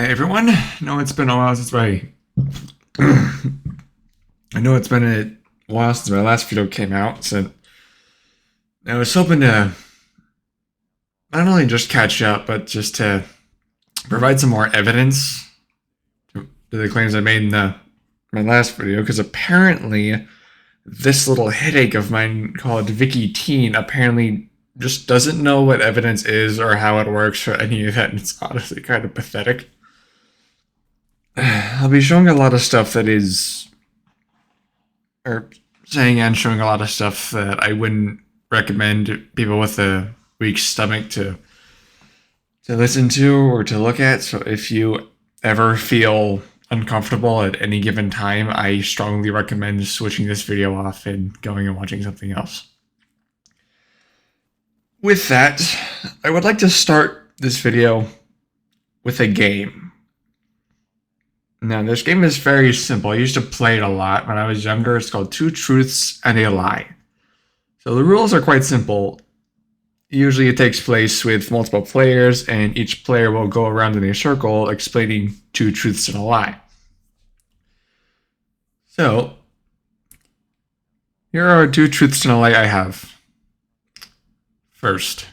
Hey everyone, I know it's been a while since I know it's been a while since my last video came out, so I was hoping to not only just catch up, but just to provide some more evidence to the claims I made in my last video, because apparently this little headache of mine called Vicky Teen apparently just doesn't know what evidence is or how it works or any of that, and it's honestly kind of pathetic. I'll be showing a lot of stuff that is, or saying and showing a lot of stuff that I wouldn't recommend people with a weak stomach to listen to or to look at. So if you ever feel uncomfortable at any given time, I strongly recommend switching this video off and going and watching something else. With that, I would like to start this video with a game. Now, this game is very simple. I used to play it a lot when I was younger. It's called Two Truths and a Lie. So the rules are quite simple. Usually it takes place with multiple players, and each player will go around in a circle explaining two truths and a lie. So, here are two truths and a lie I have. First,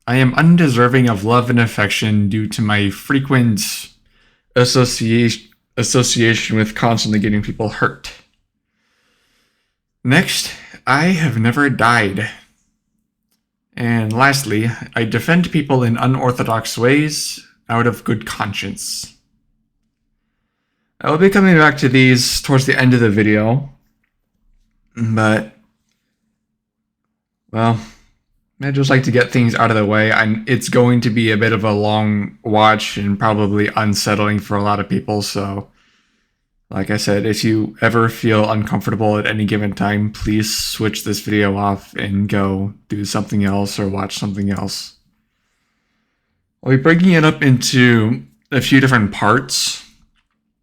I am undeserving of love and affection due to my frequent association with constantly getting people hurt. Next, I have never died. And lastly, I defend people in unorthodox ways out of good conscience. I will be coming back to these towards the end of the video, but, well, I'd just like to get things out of the way. It's going to be a bit of a long watch and probably unsettling for a lot of people, so like I said, if you ever feel uncomfortable at any given time, please switch this video off and go do something else or watch something else. I'll be breaking it up into a few different parts,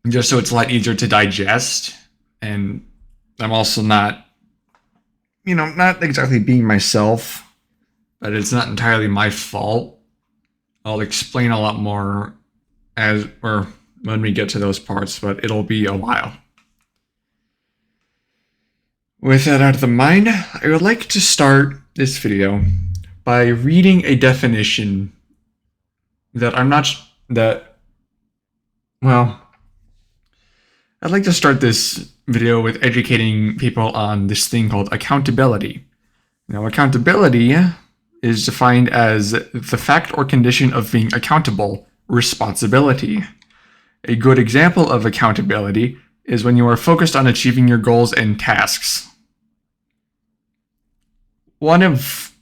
just so it's a lot easier to digest, and I'm also not exactly being myself, but it's not entirely my fault. I'll explain a lot more when we get to those parts, but it'll be a while. With that out of the mind, I would like to start this video by reading a definition I'd like to start this video with educating people on this thing called accountability. Now, accountability is defined as the fact or condition of being accountable, responsibility. A good example of accountability is when you are focused on achieving your goals and tasks. One of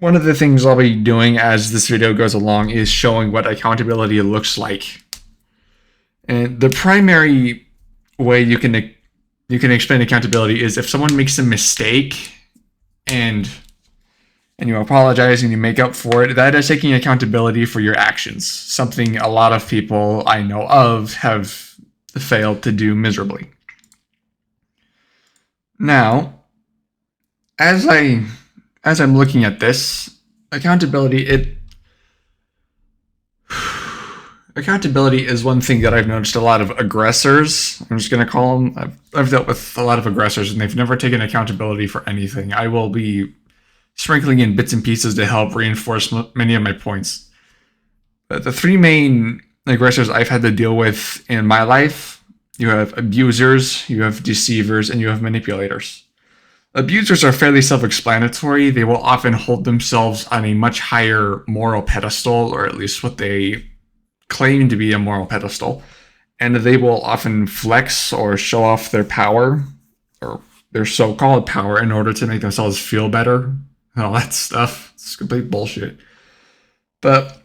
the things I'll be doing as this video goes along is showing what accountability looks like. And the primary way you can explain accountability is if someone makes a mistake and you apologize and you make up for it, that is taking accountability for your actions. Something a lot of people I know of have failed to do miserably. Now, as I'm looking at this, accountability is one thing that I've noticed a lot of aggressors, I'm just going to call them, I've dealt with a lot of aggressors and they've never taken accountability for anything. I will be sprinkling in bits and pieces to help reinforce many of my points. But the three main aggressors I've had to deal with in my life, you have abusers, you have deceivers, and you have manipulators. Abusers are fairly self-explanatory. They will often hold themselves on a much higher moral pedestal, or at least what they claim to be a moral pedestal, and they will often flex or show off their power, or their so-called power, in order to make themselves feel better. All that stuff. It's complete bullshit. But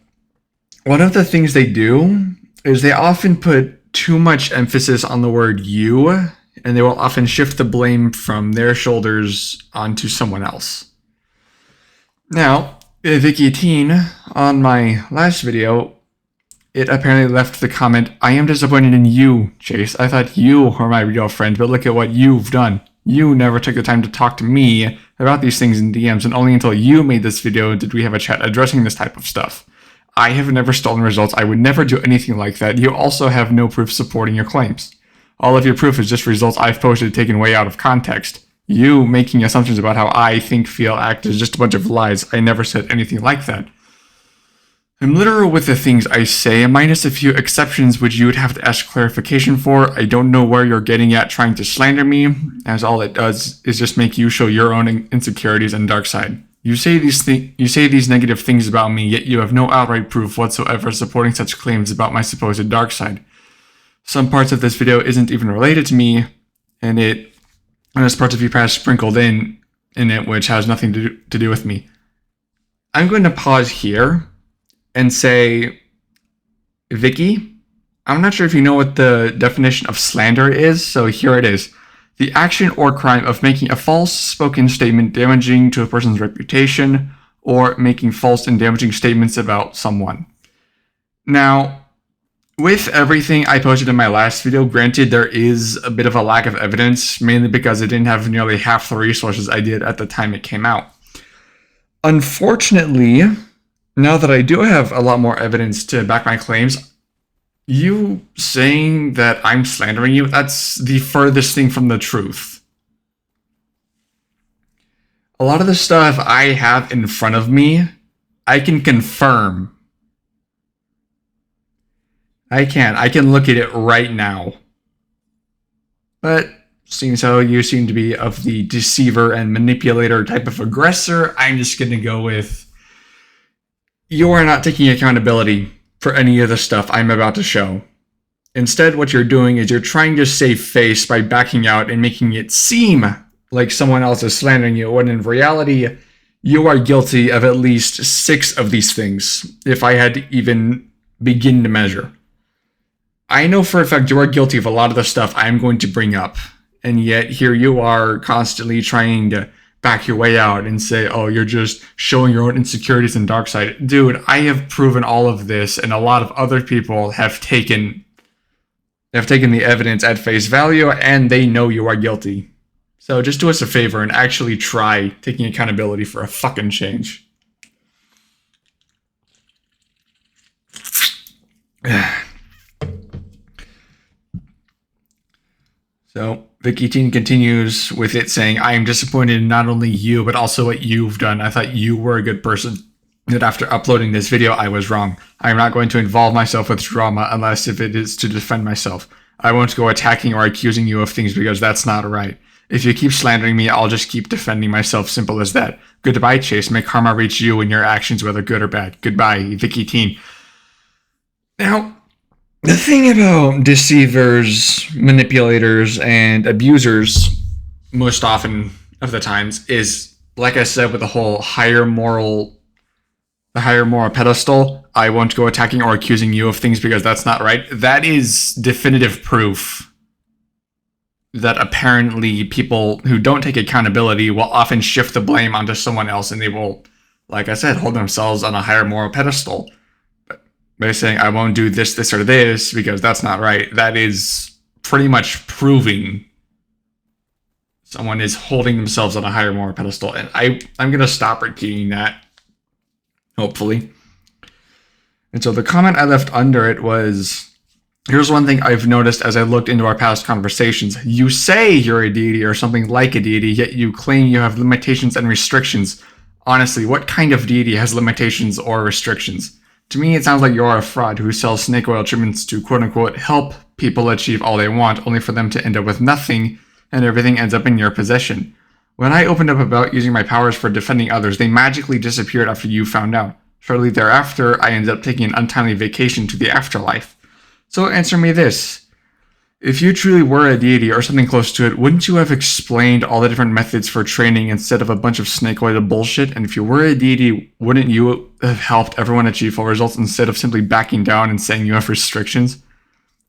one of the things they do is they often put too much emphasis on the word you, and they will often shift the blame from their shoulders onto someone else. Now, Vicky Teen, on my last video, it apparently left the comment, "I am disappointed in you, Chase. I thought you were my real friend, but look at what you've done. You never took the time to talk to me about these things in DMs, and only until you made this video did we have a chat addressing this type of stuff. I have never stolen results. I would never do anything like that. You also have no proof supporting your claims. All of your proof is just results I've posted taken way out of context. You making assumptions about how I think, feel, act is just a bunch of lies. I never said anything like that. I'm literal with the things I say, minus a few exceptions which you would have to ask clarification for. I don't know where you're getting at trying to slander me, as all it does is just make you show your own insecurities and dark side. You say these negative things about me, yet you have no outright proof whatsoever supporting such claims about my supposed dark side. Some parts of this video isn't even related to me, and there's parts of your past sprinkled in it which has nothing to do with me. I'm going to pause here and say, Vicky, I'm not sure if you know what the definition of slander is, so here it is. The action or crime of making a false spoken statement damaging to a person's reputation, or making false and damaging statements about someone. Now, with everything I posted in my last video, granted there is a bit of a lack of evidence, mainly because I didn't have nearly half the resources I did at the time it came out. Unfortunately, now that I do have a lot more evidence to back my claims, you saying that I'm slandering you, that's the furthest thing from the truth. A lot of the stuff I have in front of me, I can confirm. I can look at it right now. But seeing how you seem to be of the deceiver and manipulator type of aggressor, I'm just going to go with you are not taking accountability for any of the stuff I'm about to show. Instead, what you're doing is you're trying to save face by backing out and making it seem like someone else is slandering you, when in reality, you are guilty of at least 6 of these things, if I had to even begin to measure. I know for a fact you are guilty of a lot of the stuff I'm going to bring up, and yet here you are constantly trying to back your way out and say, oh, you're just showing your own insecurities and dark side. Dude, I have proven all of this, and a lot of other people have taken the evidence at face value, and they know you are guilty. So just do us a favor and actually try taking accountability for a fucking change. So Vicky Teen continues with it saying, I am disappointed in not only you, but also what you've done. I thought you were a good person. That after uploading this video, I was wrong. I am not going to involve myself with drama unless if it is to defend myself. I won't go attacking or accusing you of things because that's not right. If you keep slandering me, I'll just keep defending myself. Simple as that. Goodbye, Chase. May karma reach you and your actions, whether good or bad. Goodbye, Vicky Teen. Now, the thing about deceivers, manipulators, and abusers, most often of the times, is, like I said, with the whole higher moral pedestal, I won't go attacking or accusing you of things because that's not right. That is definitive proof that apparently people who don't take accountability will often shift the blame onto someone else, and they will, like I said, hold themselves on a higher moral pedestal. By saying, I won't do this, this, or this because that's not right, that is pretty much proving someone is holding themselves on a higher moral pedestal. And I'm going to stop repeating that, hopefully. And so the comment I left under it was, here's one thing I've noticed as I looked into our past conversations. You say you're a deity or something like a deity, yet you claim you have limitations and restrictions. Honestly, what kind of deity has limitations or restrictions? To me, it sounds like you're a fraud who sells snake oil treatments to quote-unquote help people achieve all they want, only for them to end up with nothing, and everything ends up in your possession. When I opened up about using my powers for defending others, they magically disappeared after you found out. Shortly thereafter, I ended up taking an untimely vacation to the afterlife. So answer me this. If you truly were a deity or something close to it, wouldn't you have explained all the different methods for training instead of a bunch of snake oil bullshit? And if you were a deity, wouldn't you have helped everyone achieve full results instead of simply backing down and saying you have restrictions?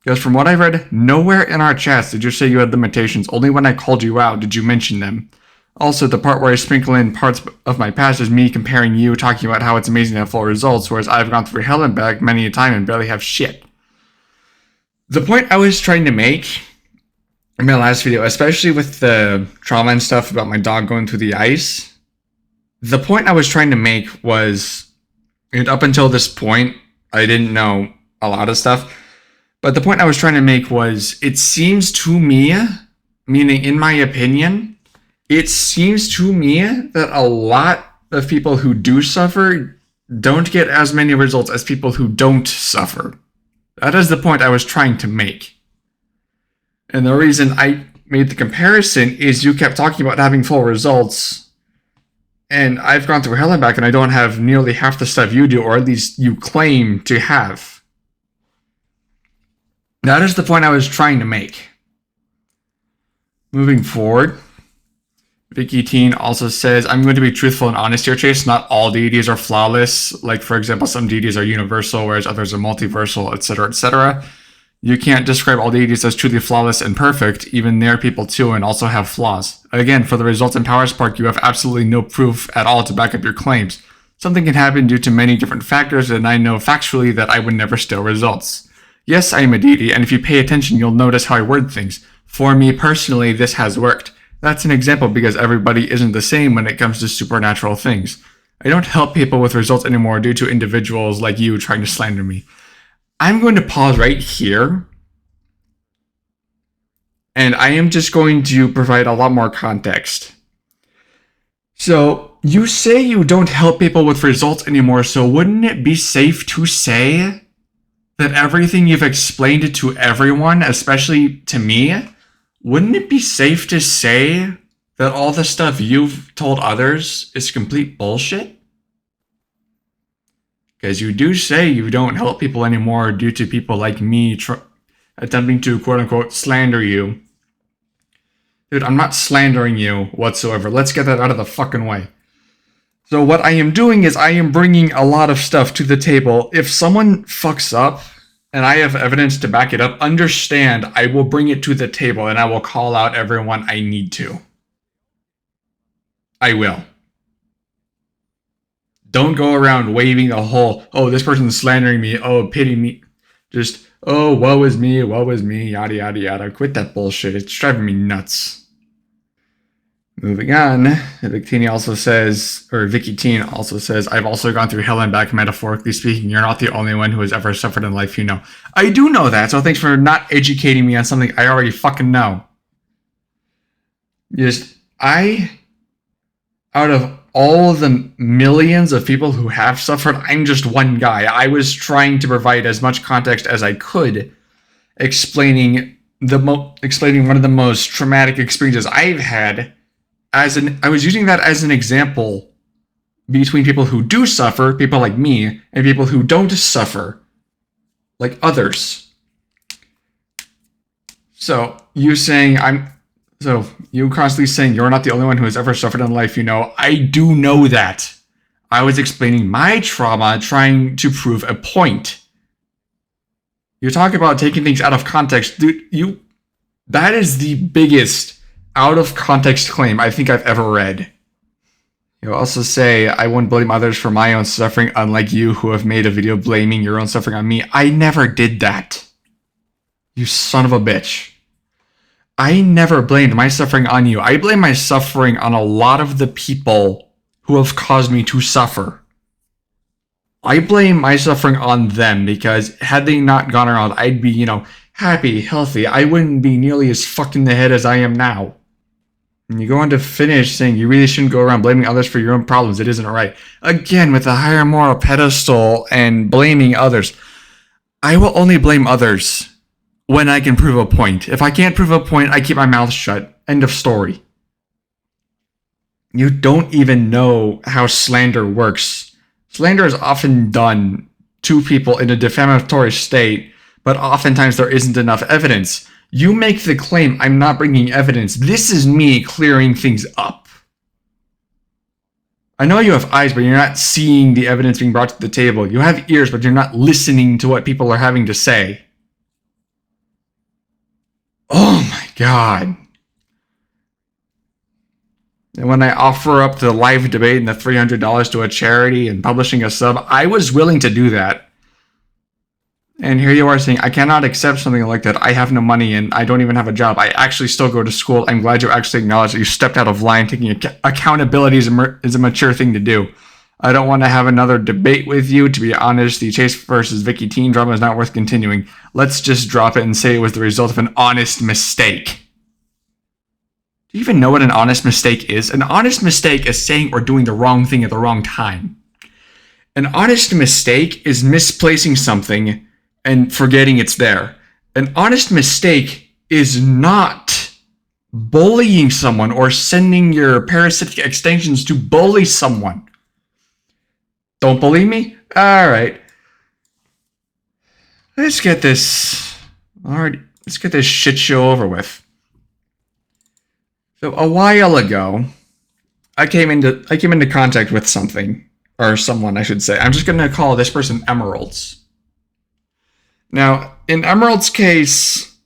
Because from what I read, nowhere in our chats did you say you had limitations. Only when I called you out did you mention them. Also, the part where I sprinkle in parts of my past is me comparing you, talking about how it's amazing to have full results, whereas I've gone through hell and back many a time and barely have shit. The point I was trying to make in my last video, especially with the trauma and stuff about my dog going through the ice, the point I was trying to make was, and up until this point, I didn't know a lot of stuff. But the point I was trying to make was, it seems to me, meaning in my opinion, it seems to me that a lot of people who do suffer don't get as many results as people who don't suffer. That is the point I was trying to make. And the reason I made the comparison is you kept talking about having full results, and I've gone through hell and back and I don't have nearly half the stuff you do, or at least you claim to have. That is the point I was trying to make. Moving forward, Vicky Teen also says, I'm going to be truthful and honest here, Chase. Not all deities are flawless. Like, for example, some deities are universal, whereas others are multiversal, etc., etc. You can't describe all deities as truly flawless and perfect. Even they're people too and also have flaws. Again, for the results and power spark, you have absolutely no proof at all to back up your claims. Something can happen due to many different factors, and I know factually that I would never steal results. Yes, I am a deity, and if you pay attention, you'll notice how I word things. For me personally, this has worked. That's an example because everybody isn't the same when it comes to supernatural things. I don't help people with results anymore due to individuals like you trying to slander me. I'm going to pause right here, and I am just going to provide a lot more context. So, you say you don't help people with results anymore, so wouldn't it be safe to say that everything you've explained to everyone, especially to me, wouldn't it be safe to say that all the stuff you've told others is complete bullshit? Because you do say you don't help people anymore due to people like me attempting to quote-unquote slander you. Dude, I'm not slandering you whatsoever. Let's get that out of the fucking way. So what I am doing is I am bringing a lot of stuff to the table. If someone fucks up, and I have evidence to back it up, understand I will bring it to the table and I will call out everyone I need to. I will. Don't go around waving the whole, oh, this person's slandering me, oh, pity me. Just, oh, woe is me, yada, yada, yada. Quit that bullshit. It's driving me nuts. Moving on, Vicky Teen also says, I've also gone through hell and back, metaphorically speaking. You're not the only one who has ever suffered in life, you know. I do know that, so thanks for not educating me on something I already fucking know. Out of all the millions of people who have suffered, I'm just one guy. I was trying to provide as much context as I could, explaining one of the most traumatic experiences I've had. I was using that as an example between people who do suffer, people like me, and people who don't suffer, like others. So you constantly saying you're not the only one who has ever suffered in life, you know. I do know that. I was explaining my trauma, trying to prove a point. You talk about taking things out of context, dude. That is the biggest out of context claim I think I've ever read. You also say, I won't blame others for my own suffering, unlike you who have made a video blaming your own suffering on me. I never did that. You son of a bitch. I never blamed my suffering on you. I blame my suffering on a lot of the people who have caused me to suffer. I blame my suffering on them because had they not gone around, I'd be, happy, healthy. I wouldn't be nearly as fucked in the head as I am now. And you go on to finish saying you really shouldn't go around blaming others for your own problems. It isn't right. Again, with a higher moral pedestal and blaming others. I will only blame others when I can prove a point. If I can't prove a point, I keep my mouth shut. End of story. You don't even know how slander works. Slander is often done to people in a defamatory state, but oftentimes there isn't enough evidence. You make the claim, I'm not bringing evidence. This is me clearing things up. I know you have eyes, but you're not seeing the evidence being brought to the table. You have ears, but you're not listening to what people are having to say. Oh my god. And when I offer up the live debate and the $300 to a charity and publishing a sub, I was willing to do that. And here you are saying, I cannot accept something like that. I have no money and I don't even have a job. I actually still go to school. I'm glad you actually acknowledge that you stepped out of line. Taking accountability is a mature thing to do. I don't want to have another debate with you. To be honest, the Chase versus Vicky teen drama is not worth continuing. Let's just drop it and say it was the result of an honest mistake. Do you even know what an honest mistake is? An honest mistake is saying or doing the wrong thing at the wrong time. An honest mistake is misplacing something and forgetting it's there. An honest mistake is not bullying someone or sending your parasitic extensions to bully someone. Don't believe me? Alright. Let's get this shit show over with. So a while ago, I came into contact with something. Or someone, I should say. I'm just going to call this person Emeralds. Now, in Emerald's case,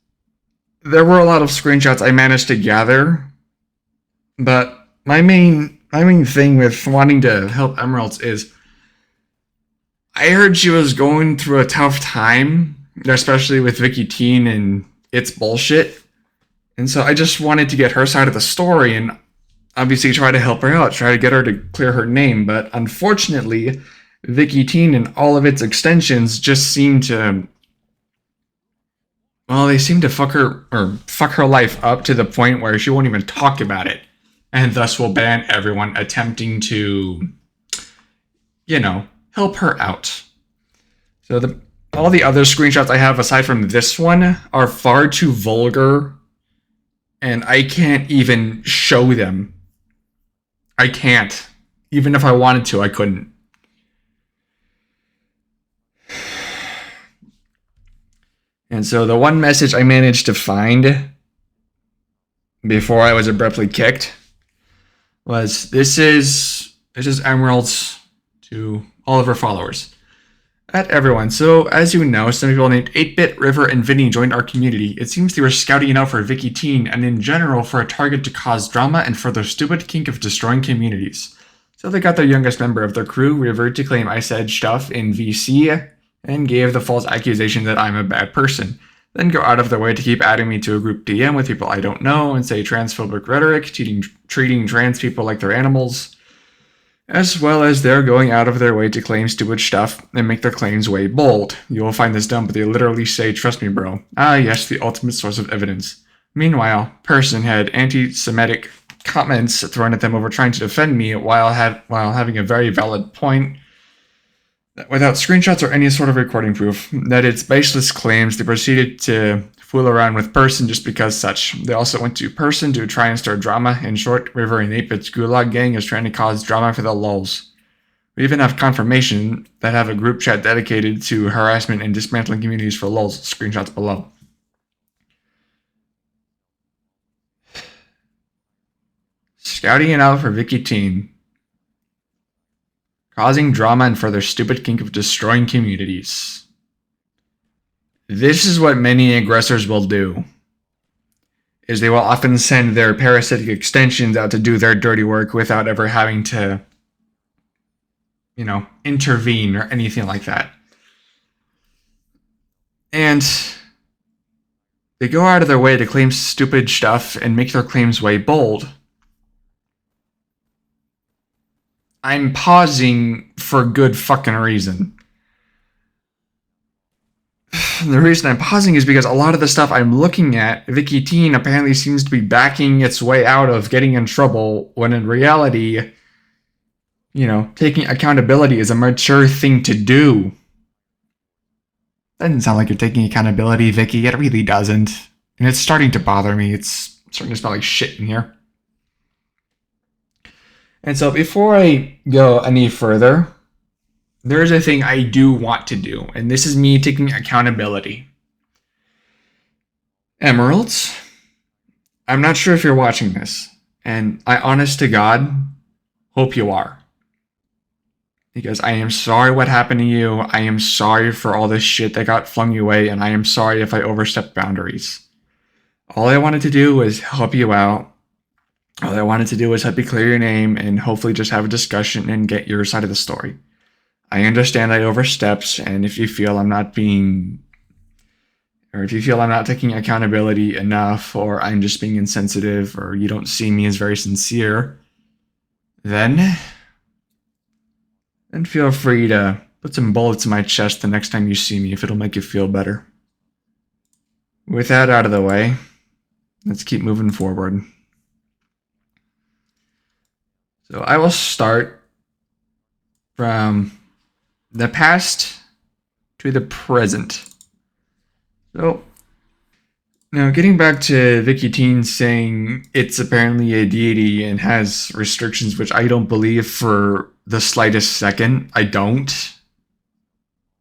there were a lot of screenshots I managed to gather. But my main thing with wanting to help Emeralds is I heard she was going through a tough time, especially with Vicky Teen and its bullshit. And so I just wanted to get her side of the story and obviously try to help her out, try to get her to clear her name. But unfortunately, Vicky Teen and all of its extensions just seem to... Well, they seem to fuck her life up to the point where she won't even talk about it. And thus will ban everyone attempting to, help her out. So all the other screenshots I have aside from this one are far too vulgar. And I can't even show them. I can't. Even if I wanted to, I couldn't. And so the one message I managed to find before I was abruptly kicked was, this is Emeralds to all of her followers. At everyone. So, as you know, some people named 8-Bit, River, and Vinny joined our community. It seems they were scouting out for Vicky Teen, and in general for a target to cause drama and for their stupid kink of destroying communities. So they got the youngest member of their crew, River, to claim I said Shtuff in VC, and gave the false accusation that I'm a bad person. Then go out of their way to keep adding me to a group DM with people I don't know, and say transphobic rhetoric, treating trans people like they're animals. As well as they're going out of their way to claim stupid stuff and make their claims way bold. You will find this dumb, but they literally say, trust me, bro. Ah, yes, the ultimate source of evidence. Meanwhile, person had anti-Semitic comments thrown at them over trying to defend me while having a very valid point. Without screenshots or any sort of recording proof, that it's baseless claims, they proceeded to fool around with person just because such. They also went to person to try and start drama. In short, River and 8-Bit's Gulag gang is trying to cause drama for the lulz. We even have confirmation that have a group chat dedicated to harassment and dismantling communities for lulz. Screenshots below. Scouting it out for Vicky Teen. Causing drama and for their stupid kink of destroying communities. This is what many aggressors will do. Is they will often send their parasitic extensions out to do their dirty work without ever having to, intervene or anything like that. And they go out of their way to claim stupid stuff and make their claims way bold. I'm pausing for good fucking reason. The reason I'm pausing is because a lot of the stuff I'm looking at, Vicky Teen apparently seems to be backing its way out of getting in trouble, when in reality, taking accountability is a mature thing to do. Doesn't sound like you're taking accountability, Vicky. It really doesn't. And it's starting to bother me. It's starting to smell like shit in here. And so before I go any further, there is a thing I do want to do, and this is me taking accountability. Emeralds, I'm not sure if you're watching this, and I honest to God hope you are. Because I am sorry what happened to you, I am sorry for all this shit that got flung your way, and I am sorry if I overstepped boundaries. All I wanted to do was help you out. All I wanted to do was help you clear your name and hopefully just have a discussion and get your side of the story. I understand I overstepped, and if you feel I'm not taking accountability enough, or I'm just being insensitive, or you don't see me as very sincere, then then feel free to put some bullets in my chest the next time you see me if it'll make you feel better. With that out of the way, let's keep moving forward. So I will start from the past to the present. So now getting back to Vicky Teen saying it's apparently a deity and has restrictions, which I don't believe for the slightest second. I don't.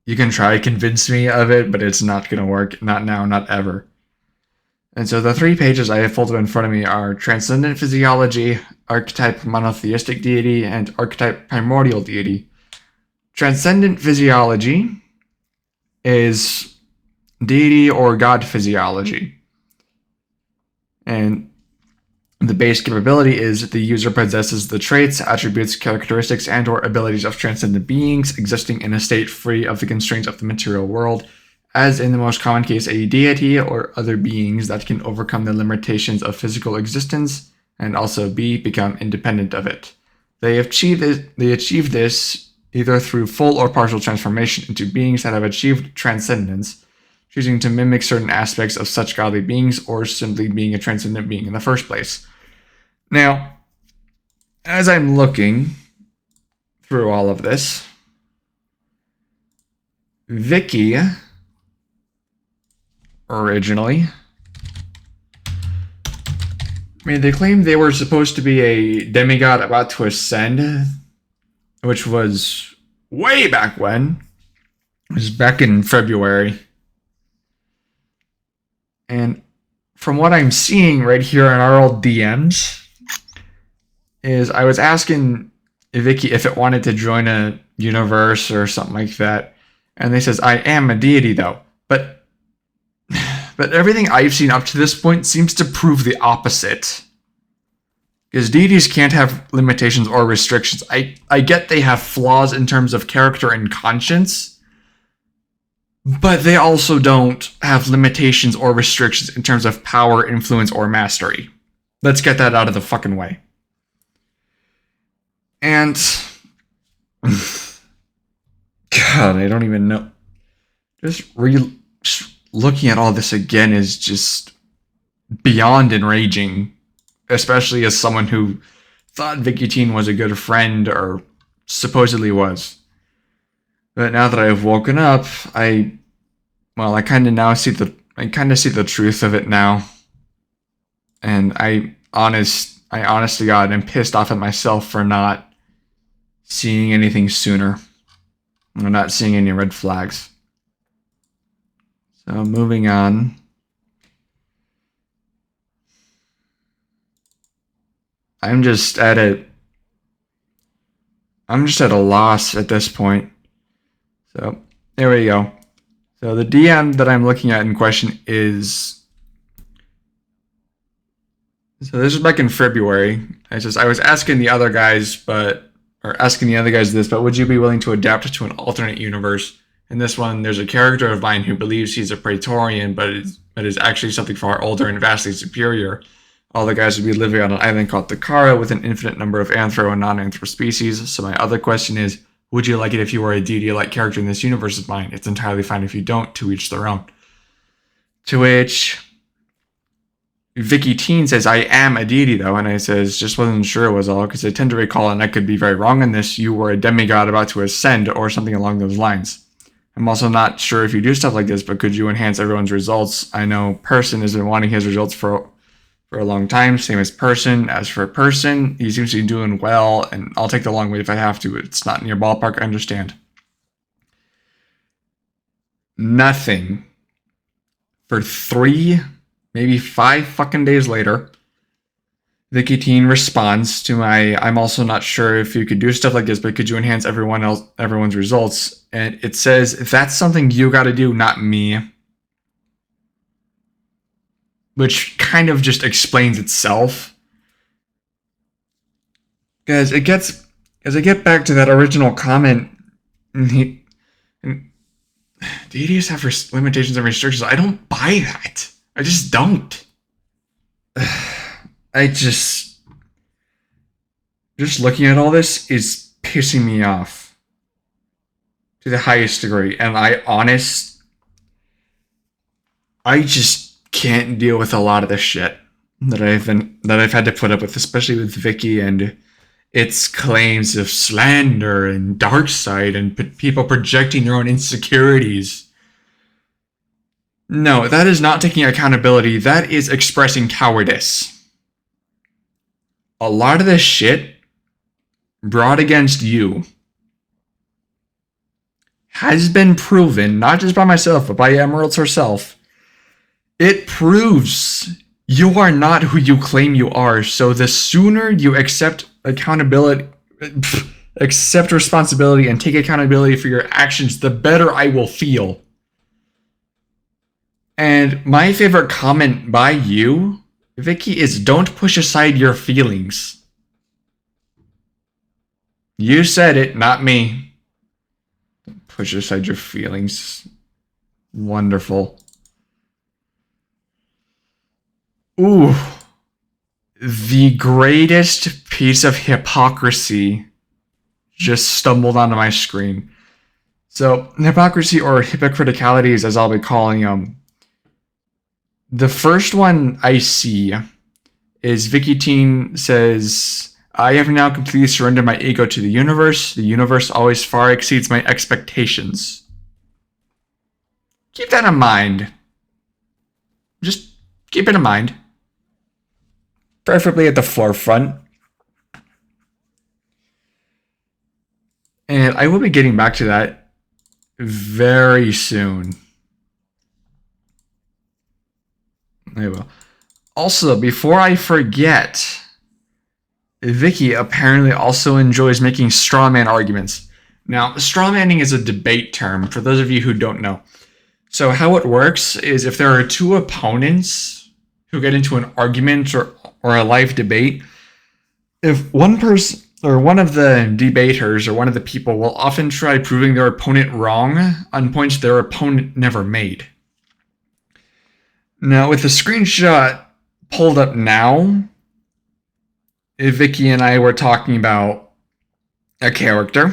You can try to convince me of it, but it's not going to work. Not now, not ever. And so the 3 pages I have folded in front of me are Transcendent Physiology, Archetype Monotheistic Deity, and Archetype Primordial Deity. Transcendent Physiology is deity or god physiology. And the base capability is the user possesses the traits, attributes, characteristics, and or abilities of transcendent beings existing in a state free of the constraints of the material world, as in the most common case a deity or other beings that can overcome the limitations of physical existence and also become independent of it. They achieve this either through full or partial transformation into beings that have achieved transcendence, choosing to mimic certain aspects of such godly beings, or simply being a transcendent being in the first place. Now, as I'm looking through all of this, Vicky originally, they claimed they were supposed to be a demigod about to ascend, which was way back when. It was back in February. And from what I'm seeing right here in our old DMs, is I was asking Vicky if it wanted to join a universe or something like that. And they says, I am a deity though. But everything I've seen up to this point seems to prove the opposite. Because deities can't have limitations or restrictions. I get they have flaws in terms of character and conscience, but they also don't have limitations or restrictions in terms of power, influence, or mastery. Let's get that out of the fucking way. And God, I don't even know. Just looking at all this again is just beyond enraging, especially as someone who thought Vicky Teen was a good friend, or supposedly was. But now that I've woken up, I kind of see the truth of it now. And I honest to God, I'm pissed off at myself for not seeing anything sooner. I'm not seeing any red flags. So moving on. I'm just at a loss at this point. So there we go. So the DM that I'm looking at in question is, so this is back in February. I was asking the other guys this, but would you be willing to adapt to an alternate universe? In this one, there's a character of mine who believes he's a Praetorian, but is actually something far older and vastly superior. All the guys would be living on an island called Takara with an infinite number of anthro and non-anthro species. So my other question is, would you like it if you were a deity-like character in this universe of mine? It's entirely fine if you don't, to each their own. To which Vicky Teen says, I am a deity though, and I says, just wasn't sure it was all, because I tend to recall, and I could be very wrong on this, you were a demigod about to ascend, or something along those lines. I'm also not sure if you do stuff like this, but could you enhance everyone's results? I know Person has been wanting his results for a long time, same as Person. As for Person, he seems to be doing well, and I'll take the long way if I have to. It's not in your ballpark, I understand. Nothing. For 3, maybe 5 fucking days later, Vicky Teen responds to my, I'm also not sure if you could do stuff like this, but could you enhance everyone's results? And it says, if that's something you gotta do, not me. Which kind of just explains itself. As I get back to that original comment, deities have limitations and restrictions. I don't buy that. I just don't. Just looking at all this is pissing me off. to the highest degree, and I just can't deal with a lot of the shit that I've had to put up with, especially with Vicky and its claims of slander and dark side and people projecting their own insecurities. No, that is not taking accountability. That is expressing cowardice. A lot of this shit brought against you has been proven, not just by myself, but by Emeralds herself. It proves you are not who you claim you are. So the sooner you accept accountability, accept responsibility, and take accountability for your actions, the better I will feel. And my favorite comment by you, Vicky, is don't push aside your feelings. You said it, not me. Don't push aside your feelings. Wonderful. Ooh. The greatest piece of hypocrisy just stumbled onto my screen. So, hypocrisy or hypocriticalities, as I'll be calling them. The first one I see is Vicky Teen says, I have now completely surrendered my ego to the universe. The universe always far exceeds my expectations. Keep that in mind. Just keep it in mind. Preferably at the forefront. And I will be getting back to that very soon. I will. Also, before I forget, Vicky apparently also enjoys making straw man arguments. Now, straw manning is a debate term, for those of you who don't know. So how it works is if there are two opponents who get into an argument or a live debate, if one person or one of the debaters or one of the people will often try proving their opponent wrong on points their opponent never made. Now, with the screenshot pulled up now, Vicky and I were talking about a character.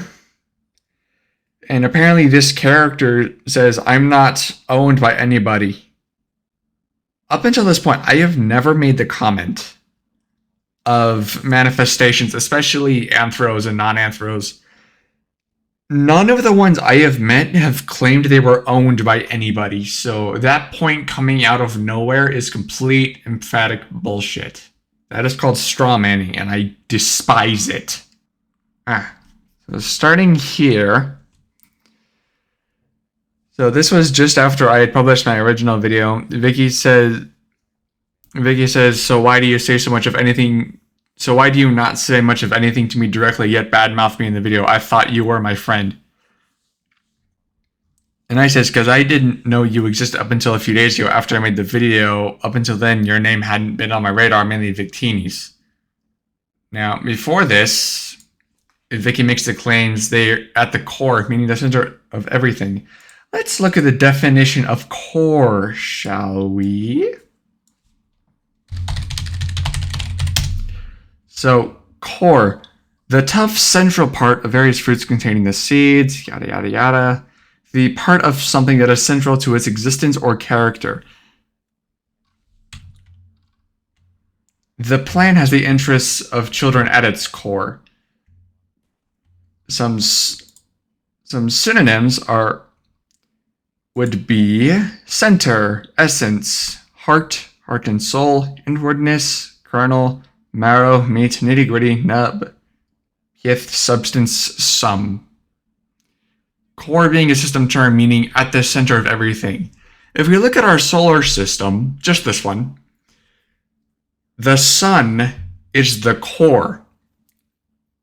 And apparently this character says, I'm not owned by anybody. Up until this point, I have never made the comment of manifestations, especially anthros and non-anthros. None of the ones I have met have claimed they were owned by anybody, so that point coming out of nowhere is complete, emphatic bullshit. That is called straw manning, and I despise it. So starting here. So this was just after I had published my original video. Vicky says, so why do you say so much of anything? So why do you not say much of anything to me directly, yet badmouth me in the video? I thought you were my friend. And I says, because I didn't know you existed up until a few days ago after I made the video. Up until then, your name hadn't been on my radar, mainly Victini's. Now, before this, Vicky makes the claims they're at the core, meaning the center of everything. Let's look at the definition of core, shall we? So, core, the tough central part of various fruits containing the seeds, yada, yada, yada. The part of something that is central to its existence or character. The plant has the interests of children at its core. Some synonyms would be center, essence, heart and soul, inwardness, kernel, marrow, meat, nitty-gritty, nub, pith, substance, sum. Core being a system term meaning at the center of everything. If we look at our solar system, just this one, the sun is the core.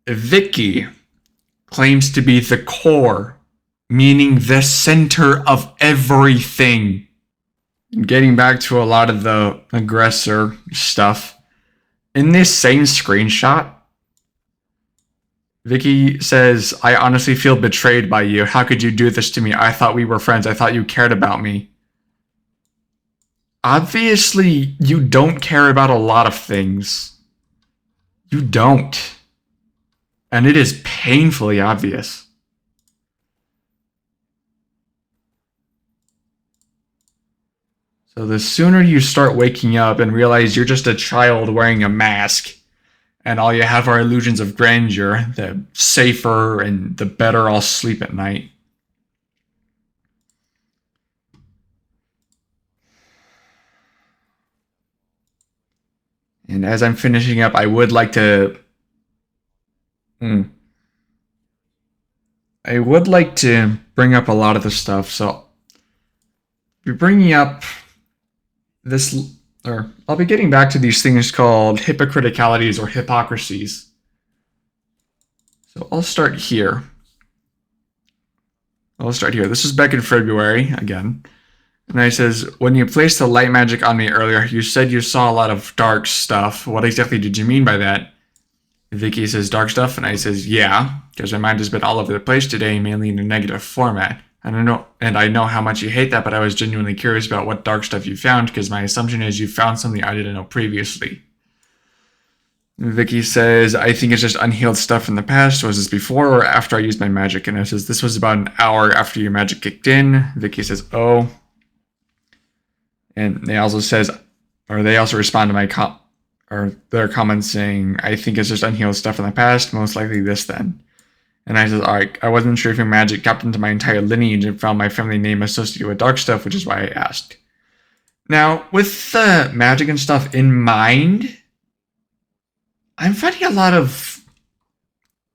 Vicky claims to be the core, meaning the center of everything. Getting back to a lot of the aggressor stuff, in this same screenshot, Vicky says, I honestly feel betrayed by you. How could you do this to me? I thought we were friends. I thought you cared about me. Obviously, you don't care about a lot of things. You don't. And it is painfully obvious. So the sooner you start waking up and realize you're just a child wearing a mask, and all you have are illusions of grandeur, the safer and the better I'll sleep at night. And as I'm finishing up, I would like to. I would like to bring up a lot of the stuff. So, be bringing up this, or I'll be getting back to these things called hypocriticalities or hypocrisies. So I'll start here. This is back in February again. And I says, when you placed the light magic on me earlier, you said you saw a lot of dark stuff. What exactly did you mean by that? Vicky says, dark stuff? And I says, yeah, because my mind has been all over the place today, mainly in a negative format. And I know how much you hate that, but I was genuinely curious about what dark stuff you found, because my assumption is you found something I didn't know previously. Vicky says, I think it's just unhealed stuff from the past. Was this before or after I used my magic? And I says, this was about an hour after your magic kicked in. Vicky says, oh. And they also respond to my their comments saying, I think it's just unhealed stuff from the past, most likely this then. And I said, alright, I wasn't sure if your magic tapped into my entire lineage and found my family name associated with dark stuff, which is why I asked. Now, with the magic and stuff in mind, I'm finding a lot of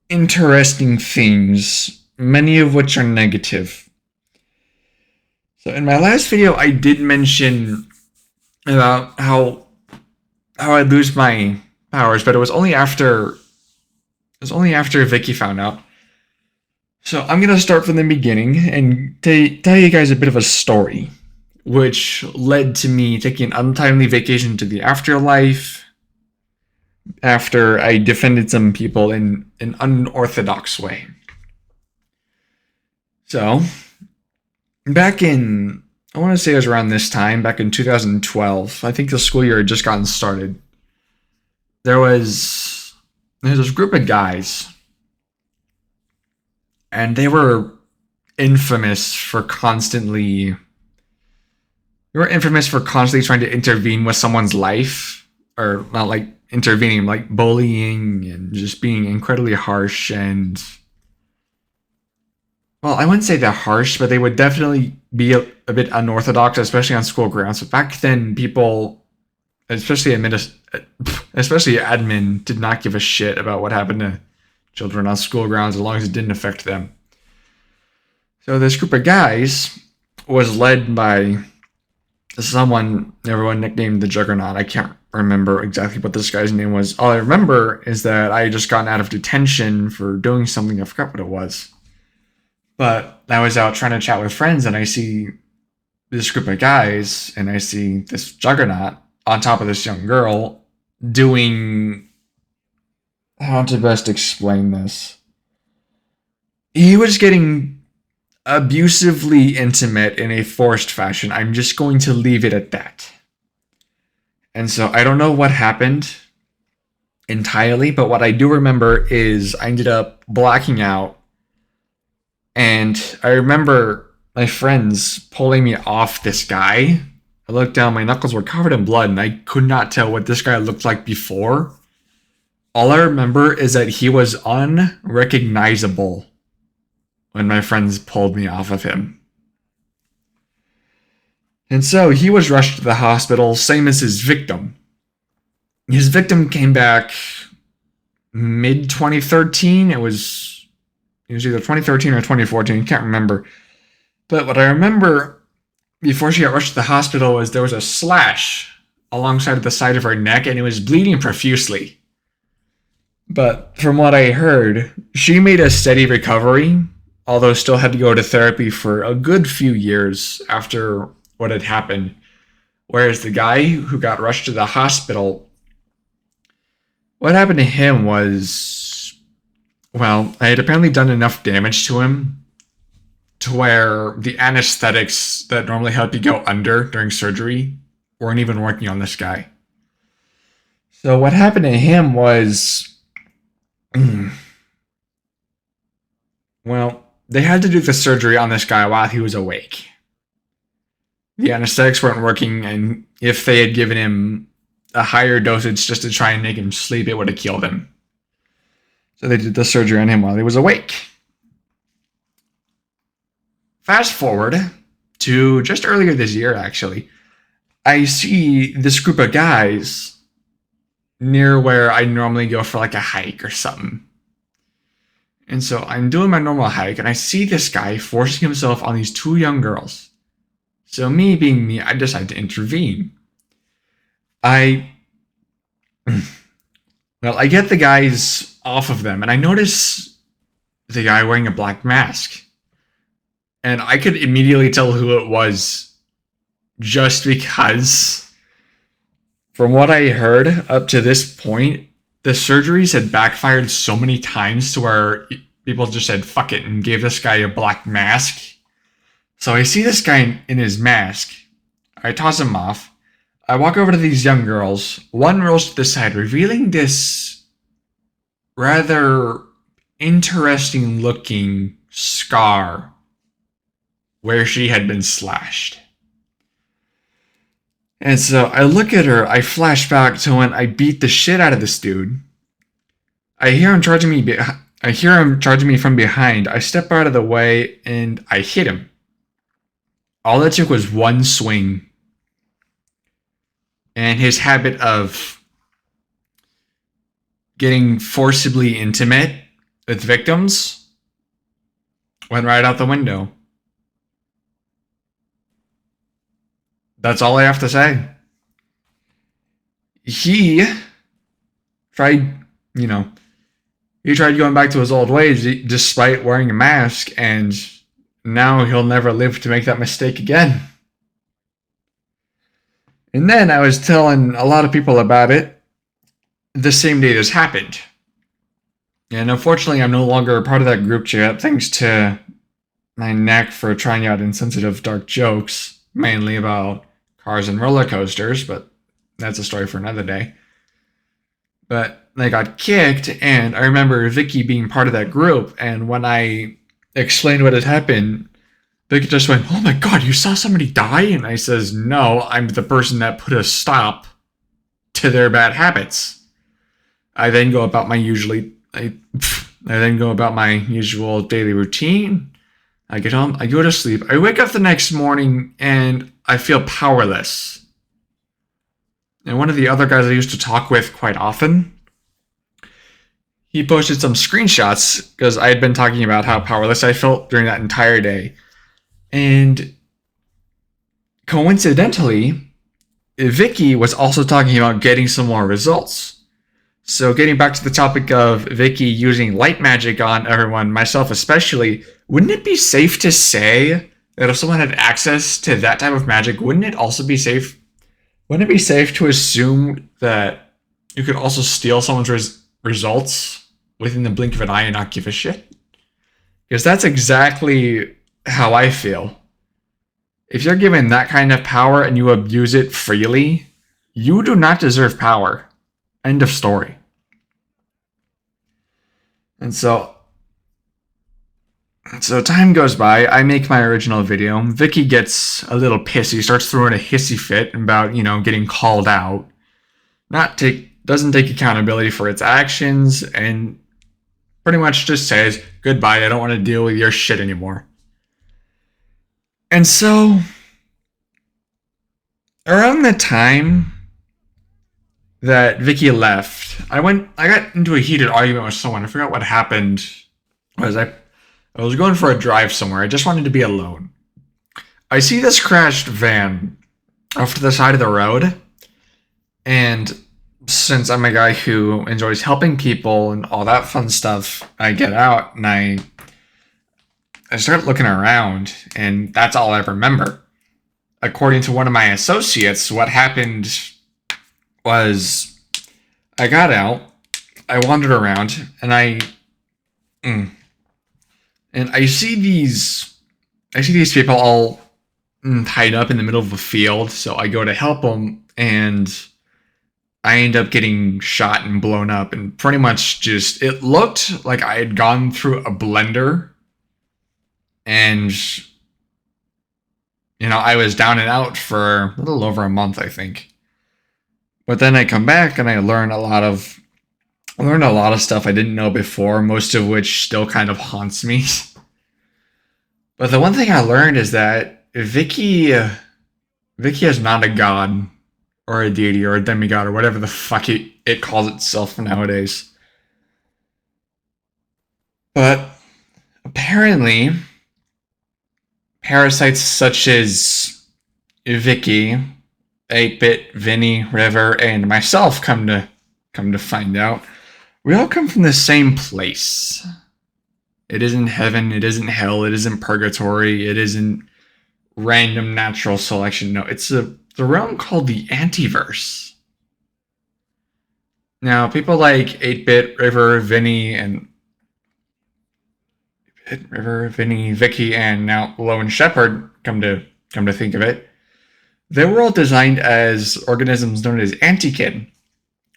interesting things, many of which are negative. So in my last video, I did mention about how I'd lose my powers, but it was only after Vicky found out. So I'm gonna start from the beginning and tell you guys a bit of a story, which led to me taking an untimely vacation to the afterlife after I defended some people in an unorthodox way. So, I want to say it was around this time, back in 2012. I think the school year had just gotten started. There's this group of guys, and they were infamous for constantly trying to intervene with someone's life, or not like intervening, like bullying and just being incredibly harsh. And well, I wouldn't say they're harsh, but they would definitely be a bit unorthodox, especially on school grounds. But back then, people, especially admin, did not give a shit about what happened to children on school grounds as long as it didn't affect them. So this group of guys was led by someone everyone nicknamed the Juggernaut. I can't remember exactly what this guy's name was. All I remember is that I had just gotten out of detention for doing something. I forgot what it was. But I was out trying to chat with friends, and I see this group of guys, and I see this Juggernaut on top of this young girl doing... How to best explain this? He was getting abusively intimate in a forced fashion. I'm just going to leave it at that. And so I don't know what happened entirely, but what I do remember is I ended up blacking out. And I remember my friends pulling me off this guy. I looked down, my knuckles were covered in blood, and I could not tell what this guy looked like before. All I remember is that he was unrecognizable when my friends pulled me off of him. And so he was rushed to the hospital, same as his victim. His victim came back mid-2013. It was either 2013 or 2014, can't remember. But what I remember before she got rushed to the hospital was there was a slash alongside of the side of her neck, and it was bleeding profusely. But from what I heard, she made a steady recovery, although still had to go to therapy for a good few years after what had happened. Whereas the guy who got rushed to the hospital, what happened to him was, well, I had apparently done enough damage to him to where the anesthetics that normally help you go under during surgery weren't even working on this guy. So what happened to him was, well, they had to do the surgery on this guy while he was awake. the anesthetics weren't working, and if they had given him a higher dosage just to try and make him sleep, it would have killed him. So they did the surgery on him while he was awake. Fast forward to just earlier this year, actually. I see this group of guys near where I normally go for like a hike or something. And so I'm doing my normal hike, and I see this guy forcing himself on these two young girls. So me being me, I decide to intervene. I get the guys off of them, and I notice the guy wearing a black mask. And I could immediately tell who it was just because, from what I heard up to this point, the surgeries had backfired so many times to where people just said, fuck it, and gave this guy a black mask. So I see this guy in his mask. I toss him off. I walk over to these young girls. One rolls to the side, revealing this rather interesting looking scar where she had been slashed. And so I look at her, I flash back to when I beat the shit out of this dude. I hear him charging me from behind. I step out of the way and I hit him. All it took was one swing. And his habit of getting forcibly intimate with victims went right out the window. That's all I have to say. He tried going back to his old ways despite wearing a mask, and now he'll never live to make that mistake again. And then I was telling a lot of people about it the same day this happened. And unfortunately, I'm no longer a part of that group chat thanks to my knack for trying out insensitive dark jokes, mainly about cars and roller coasters, but that's a story for another day. But they got kicked, and I remember Vicky being part of that group, and when I explained what had happened, Vicky just went, "Oh my god, you saw somebody die?" And I says, "No, I'm the person that put a stop to their bad habits." I then go about my usual daily routine. I get home, I go to sleep. I wake up the next morning and I feel powerless. And one of the other guys I used to talk with quite often, he posted some screenshots because I had been talking about how powerless I felt during that entire day. And coincidentally, Vicky was also talking about getting some more results. So getting back to the topic of Vicky using light magic on everyone, myself especially, wouldn't it be safe to say that if someone had access to that type of magic, wouldn't it be safe to assume that you could also steal someone's results within the blink of an eye and not give a shit? Because that's exactly how I feel. If you're given that kind of power and you abuse it freely, you do not deserve power. End of story. And so time goes by. I make my original video. Vicky gets a little pissy, starts throwing a hissy fit about, getting called out. Doesn't take accountability for its actions, and pretty much just says, "Goodbye, I don't want to deal with your shit anymore." And so, around the time that Vicky left, I got into a heated argument with someone. I forgot what happened. I was going for a drive somewhere. I just wanted to be alone. I see this crashed van off to the side of the road, and since I'm a guy who enjoys helping people and all that fun stuff, I get out and I start looking around, and that's all I remember. According to one of my associates, what happened was I got out, I wandered around, and I see these people all tied up in the middle of a field. So I go to help them, and I end up getting shot and blown up, and pretty much it looked like I had gone through a blender, and I was down and out for a little over a month, I think. But then I come back and I learned a lot of stuff I didn't know before, most of which still kind of haunts me. But the one thing I learned is that Vicky is not a god or a deity or a demigod or whatever the fuck it calls itself nowadays. But apparently, parasites such as Vicky, 8-Bit, Vinny, River, and myself come to find out, we all come from the same place. It isn't heaven, it isn't hell, it isn't purgatory, it isn't random natural selection. No, it's the realm called the Antiverse. Now, people like 8-Bit, River, Vinny, Vicky, and now Lone Shepherd come to think of it. They were all designed as organisms known as Antikin,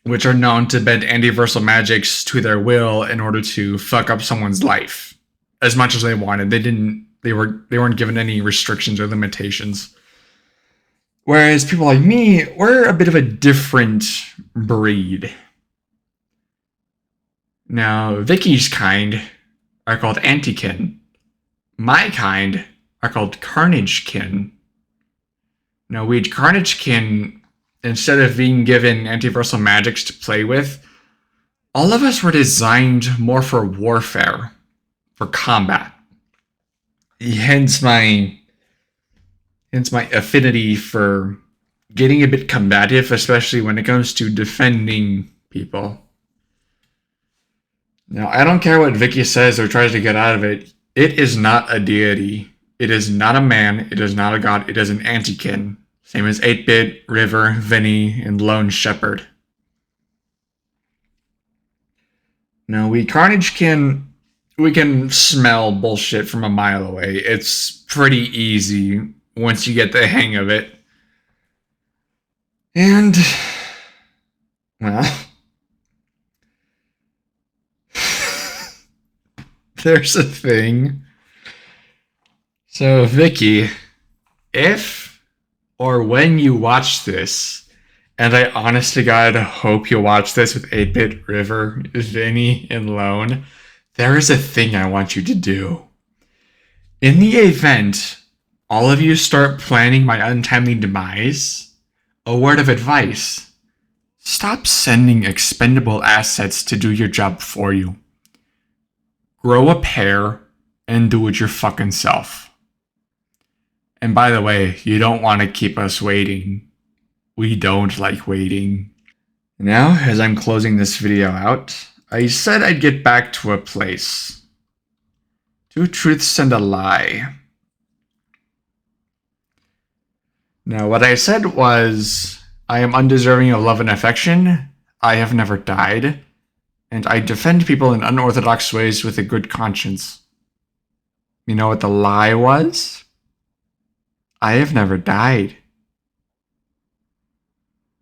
which are known to bend antiversal magics to their will in order to fuck up someone's life as much as they wanted. They weren't given any restrictions or limitations. Whereas people like me, we're a bit of a different breed. Now, Vicky's kind are called Antikin. My kind are called Carnagekin. Now, we Carnagekin, instead of being given antiversal magics to play with, all of us were designed more for warfare, for combat. Hence my affinity for getting a bit combative, especially when it comes to defending people. Now, I don't care what Vicky says or tries to get out of it. It is not a deity. It is not a man. It is not a god. It is an Antikin. Same as 8-Bit, River, Vinny, and Lone Shepherd. Now, we can smell bullshit from a mile away. It's pretty easy once you get the hang of it. And, well, there's a thing. So, Vicky, if or when you watch this, and I honest to God hope you watch this with 8-Bit, River, Vinny, and Lone, there is a thing I want you to do. In the event all of you start planning my untimely demise, a word of advice: stop sending expendable assets to do your job for you. Grow a pair and do it your fucking self. And by the way, you don't want to keep us waiting. We don't like waiting. Now, as I'm closing this video out, I said I'd get back to a place. 2 truths and a lie. Now, what I said was, I am undeserving of love and affection, I have never died, and I defend people in unorthodox ways with a good conscience. You know what the lie was? I have never died.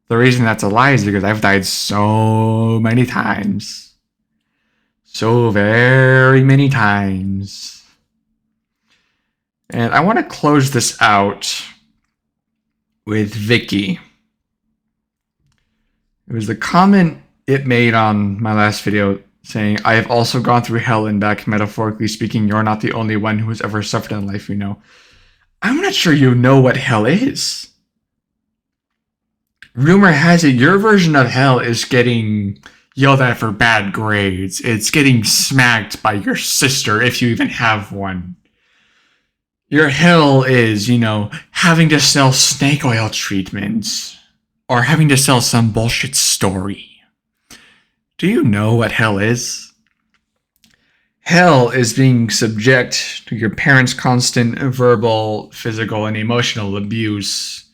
The reason that's a lie is because I've died so many times. So very many times. And I want to close this out with Vicky. It was the comment it made on my last video saying, I have also gone through hell and back, metaphorically speaking. You're not the only one who has ever suffered in life you know. I'm not sure you know what hell is. Rumor has it your version of hell is getting yelled at for bad grades. It's getting smacked by your sister, if you even have one. Your hell is, having to sell snake oil treatments or having to sell some bullshit story. Do you know what hell is? Hell is being subject to your parents' constant verbal, physical, and emotional abuse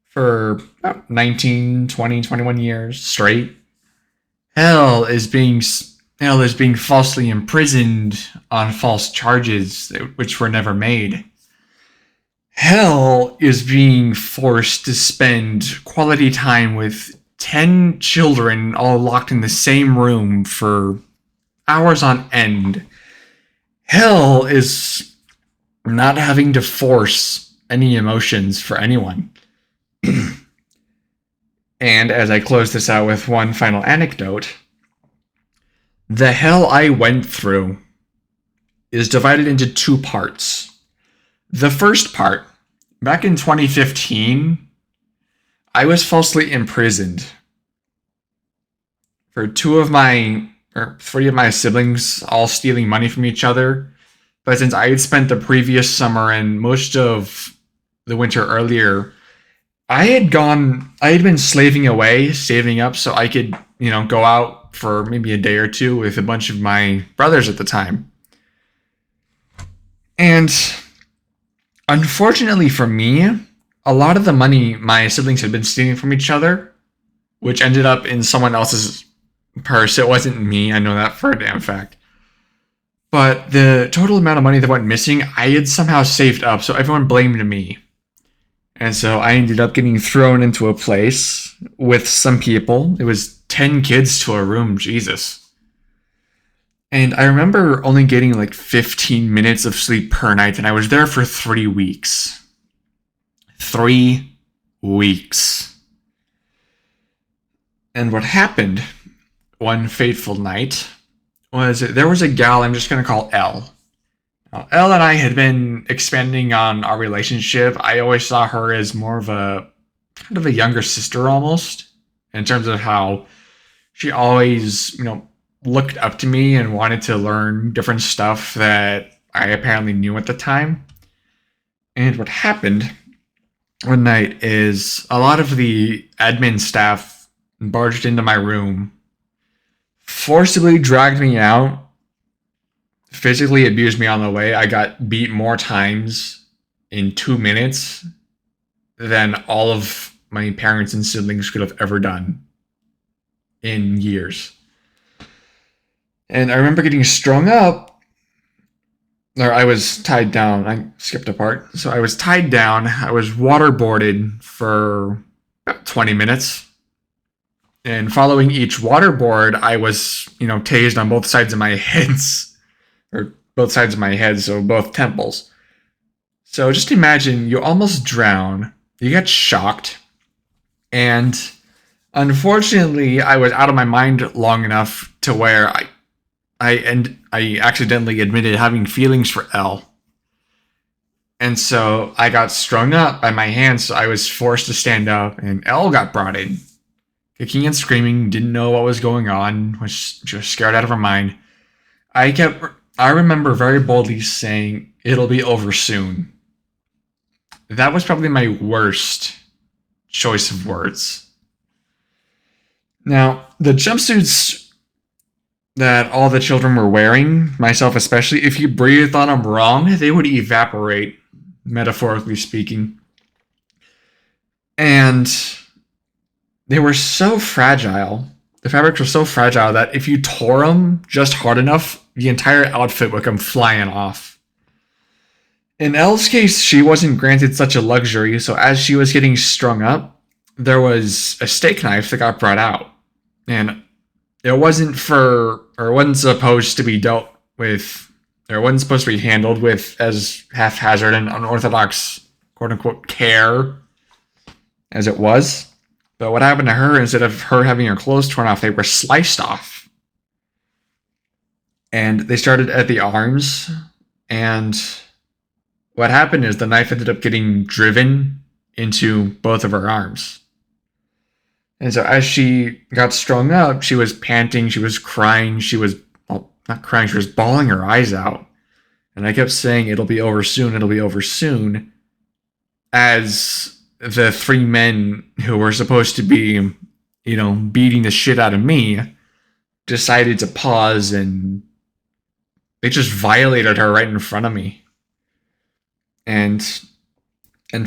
for about 19, 20, 21 years straight. Hell is being falsely imprisoned on false charges which were never made. Hell is being forced to spend quality time with 10 children all locked in the same room for hours on end. Hell is not having to force any emotions for anyone. And as I close this out with one final anecdote, the hell I went through is divided into two parts. The first part, back in 2015, I was falsely imprisoned for three of my siblings all stealing money from each other. But since I had spent the previous summer and most of the winter earlier, I had been slaving away, saving up so I could, go out for maybe a day or two with a bunch of my brothers at the time. And unfortunately for me, a lot of the money my siblings had been stealing from each other, which ended up in someone else's purse. It wasn't me, I know that for a damn fact. But the total amount of money that went missing, I had somehow saved up, so everyone blamed me. And so I ended up getting thrown into a place with some people. It was 10 kids to a room, Jesus. And I remember only getting like 15 minutes of sleep per night, and I was there for 3 weeks. 3 weeks. And what happened one fateful night was there was a gal I'm just going to call Elle. Now, Elle and I had been expanding on our relationship. I always saw her as more of a kind of a younger sister almost, in terms of how she always, looked up to me and wanted to learn different stuff that I apparently knew at the time. And what happened one night is a lot of the admin staff barged into my room, forcibly dragged me out, physically abused me on the way. I got beat more times in 2 minutes than all of my parents and siblings could have ever done in years. And I remember getting strung up, or I was tied down. I skipped a part. So I was tied down. I was waterboarded for about 20 minutes. And following each waterboard, I was, tased on both sides of my heads, or both sides of my head, so both temples. So just imagine you almost drown, you get shocked, and unfortunately, I was out of my mind long enough to where I accidentally admitted having feelings for Elle. And so I got strung up by my hands, so I was forced to stand up, and Elle got brought in. Kicking and screaming, didn't know what was going on, she was scared out of her mind. I remember very boldly saying, "It'll be over soon." That was probably my worst choice of words. Now, the jumpsuits that all the children were wearing, myself especially, if you breathed on them wrong, they would evaporate, metaphorically speaking. And they were so fragile. The fabrics were so fragile that if you tore them just hard enough, the entire outfit would come flying off. In Elle's case, she wasn't granted such a luxury, so as she was getting strung up, there was a steak knife that got brought out. And it wasn't supposed to be dealt with, or it wasn't supposed to be handled with as haphazard and unorthodox, quote-unquote, care as it was. But what happened to her, instead of her having her clothes torn off, they were sliced off. And they started at the arms. And what happened is the knife ended up getting driven into both of her arms. And so as she got strung up, she was panting, she was crying, not crying, she was bawling her eyes out. And I kept saying, "It'll be over soon, it'll be over soon," as the 3 men who were supposed to be, beating the shit out of me decided to pause, and they just violated her right in front of me. And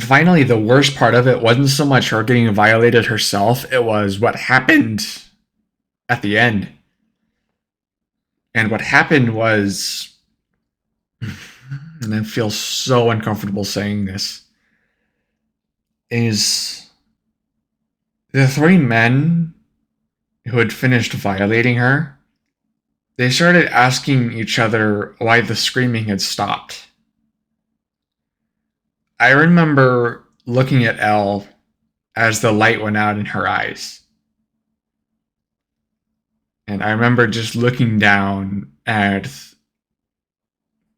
finally, the worst part of it wasn't so much her getting violated herself, it was what happened at the end. And what happened was, and I feel so uncomfortable saying this, is the 3 men who had finished violating her, they started asking each other why the screaming had stopped. I remember looking at Elle as the light went out in her eyes. And I remember just looking down at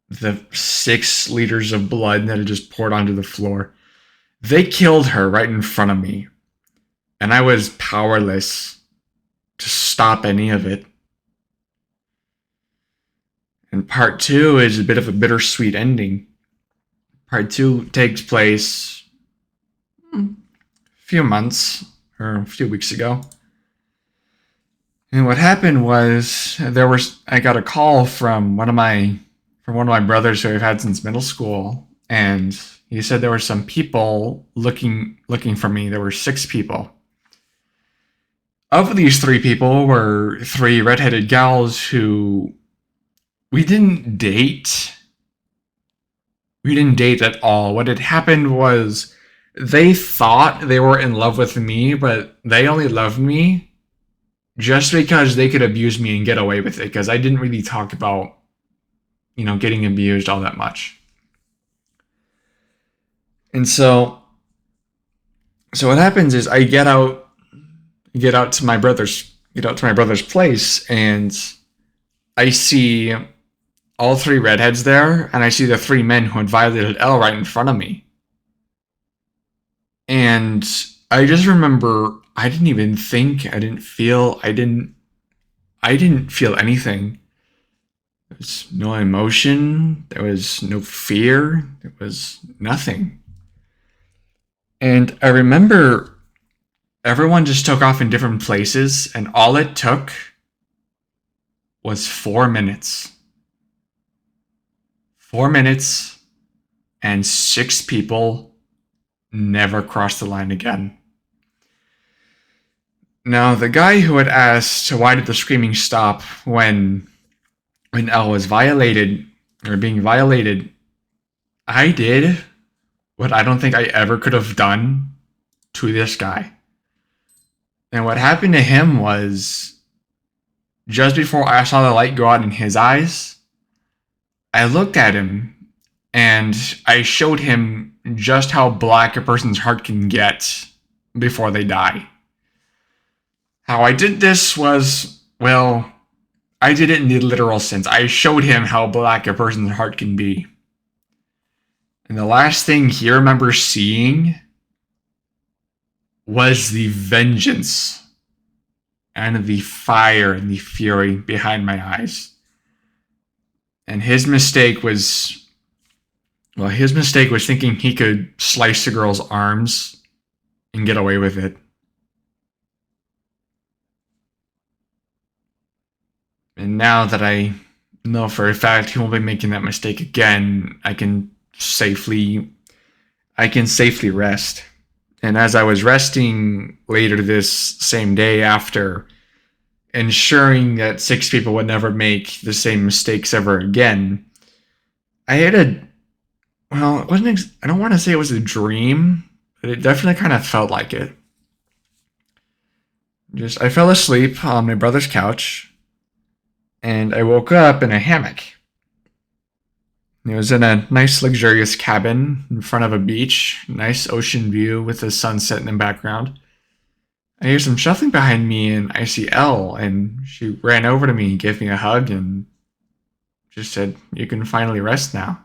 the 6 liters of blood that had just poured onto the floor. They killed her right in front of me, and I was powerless to stop any of it. And part 2 is a bit of a bittersweet ending. Part 2 takes place a few months or a few weeks ago. And what happened was I got a call from one of my brothers who I've had since middle school, and he said there were some people looking for me. There were 6 people. Of these 3 people were 3 redheaded gals who we didn't date. We didn't date at all. What had happened was they thought they were in love with me, but they only loved me just because they could abuse me and get away with it, because I didn't really talk about, getting abused all that much. And so what happens is I get out to my brother's place, and I see all 3 redheads there, and I see the 3 men who had violated Elle right in front of me. And I just remember I didn't even think, I didn't feel anything. There was no emotion, there was no fear, there was nothing. And I remember everyone just took off in different places, and all it took was 4 minutes. 4 minutes, and 6 people never crossed the line again. Now, the guy who had asked why did the screaming stop when Elle was violated, or being violated, I did what I don't think I ever could have done to this guy. And what happened to him was, just before I saw the light go out in his eyes, I looked at him and I showed him just how black a person's heart can get before they die. How I did this was, well, I did it in the literal sense. I showed him how black a person's heart can be. And the last thing he remembers seeing was the vengeance and the fire and the fury behind my eyes. And his mistake was thinking he could slice a girl's arms and get away with it. And now that I know for a fact he won't be making that mistake again, I can safely rest. And as I was resting later this same day after, ensuring that 6 people would never make the same mistakes ever again, I had I don't want to say it was a dream, but it definitely kind of felt like it. I fell asleep on my brother's couch, and I woke up in a hammock. It was in a nice luxurious cabin in front of a beach, nice ocean view with the sunset in the background. I hear some shuffling behind me, and I see Elle, and she ran over to me, gave me a hug, and just said, "You can finally rest now."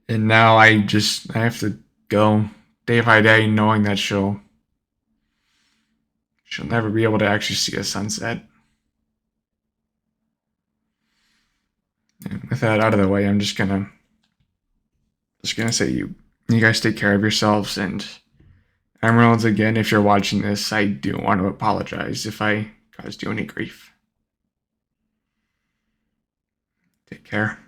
And now I have to go day by day knowing that she'll never be able to actually see a sunset. And with that out of the way, I'm just gonna say you guys take care of yourselves. And Emeralds, again, if you're watching this, I do want to apologize if I caused you any grief. Take care.